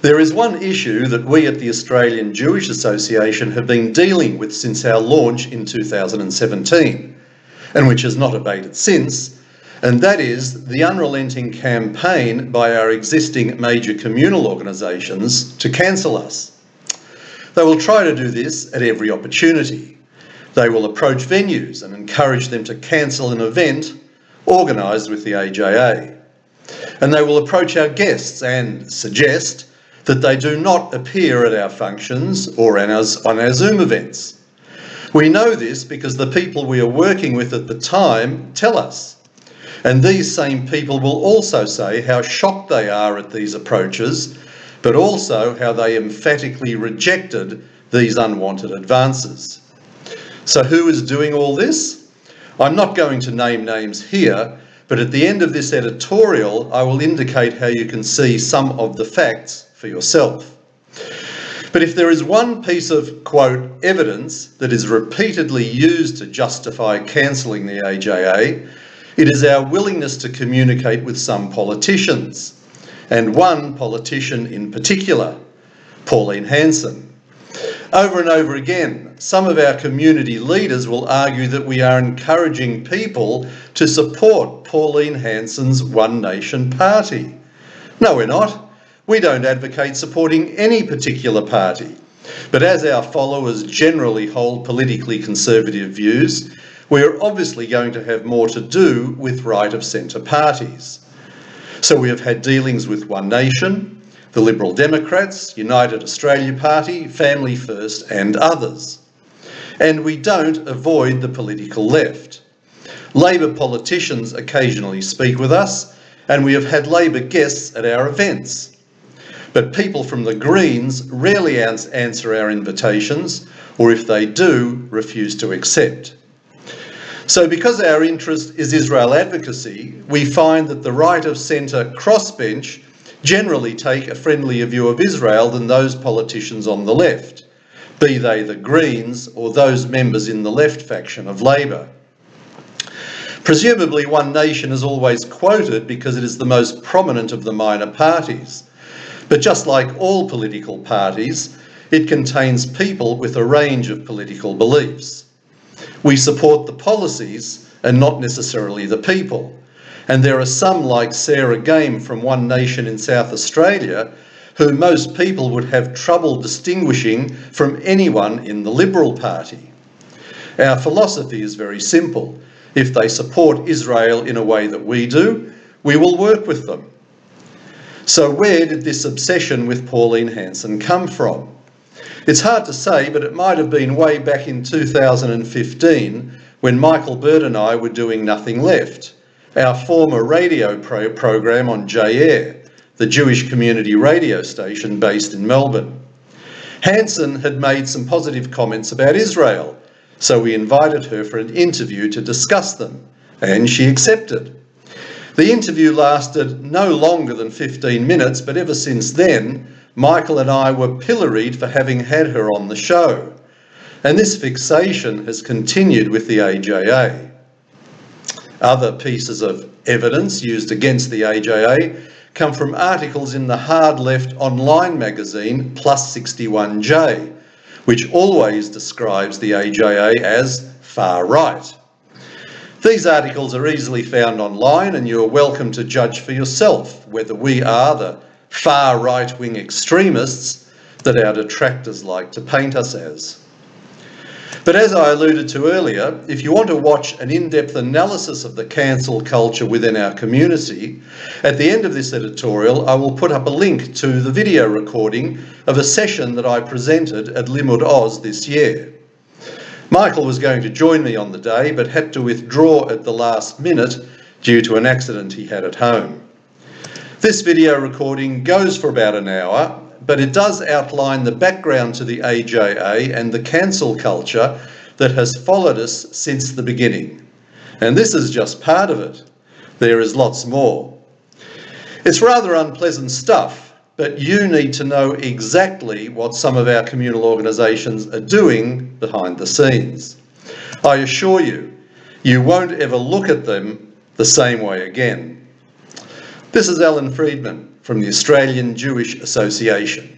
There is one issue that we at the Australian Jewish Association have been dealing with since our launch in 2017, and which has not abated since, and that is the unrelenting campaign by our existing major communal organisations to cancel us. They will try to do this at every opportunity. They will approach venues and encourage them to cancel an event organised with the AJA. And they will approach our guests and suggest that they do not appear at our functions or on our Zoom events. We know this because the people we are working with at the time tell us. And these same people will also say how shocked they are at these approaches, but also how they emphatically rejected these unwanted advances. So who is doing all this? I'm not going to name names here, but at the end of this editorial, I will indicate how you can see some of the facts for yourself. But if there is one piece of, quote, evidence that is repeatedly used to justify cancelling the AJA, it is our willingness to communicate with some politicians, and one politician in particular, Pauline Hanson. Over and over again, some of our community leaders will argue that we are encouraging people to support Pauline Hanson's One Nation party. No, we're not. We don't advocate supporting any particular party. But as our followers generally hold politically conservative views, we are obviously going to have more to do with right-of-centre parties. So we have had dealings with One Nation, the Liberal Democrats, United Australia Party, Family First and others. And we don't avoid the political left. Labor politicians occasionally speak with us, and we have had Labor guests at our events. But people from the Greens rarely answer our invitations, or if they do, refuse to accept. So because our interest is Israel advocacy, we find that the right-of-centre crossbench generally take a friendlier view of Israel than those politicians on the left, be they the Greens or those members in the left faction of Labor. Presumably One Nation is always quoted because it is the most prominent of the minor parties. But just like all political parties, it contains people with a range of political beliefs. We support the policies and not necessarily the people. And there are some like Sarah Game from One Nation in South Australia who most people would have trouble distinguishing from anyone in the Liberal Party. Our philosophy is very simple. If they support Israel in a way that we do, we will work with them. So where did this obsession with Pauline Hanson come from? It's hard to say, but it might have been way back in 2015 when Michael Bird and I were doing Nothing Left, our former radio program on J-Air, the Jewish community radio station based in Melbourne. Hanson had made some positive comments about Israel, so we invited her for an interview to discuss them, and she accepted. The interview lasted no longer than 15 minutes, but ever since then, Michael and I were pilloried for having had her on the show. And this fixation has continued with the AJA. Other pieces of evidence used against the AJA come from articles in the hard left online magazine Plus 61J, which always describes the AJA as far right. These articles are easily found online, and you are welcome to judge for yourself whether we are the far right-wing extremists that our detractors like to paint us as. But as I alluded to earlier, if you want to watch an in-depth analysis of the cancel culture within our community, at the end of this editorial I will put up a link to the video recording of a session that I presented at Limud Oz this year. Michael was going to join me on the day, but had to withdraw at the last minute due to an accident he had at home. This video recording goes for about an hour, but it does outline the background to the AJA and the cancel culture that has followed us since the beginning. And this is just part of it. There is lots more. It's rather unpleasant stuff, but you need to know exactly what some of our communal organisations are doing behind the scenes. I assure you, you won't ever look at them the same way again. This is Alan Friedman from the Australian Jewish Association.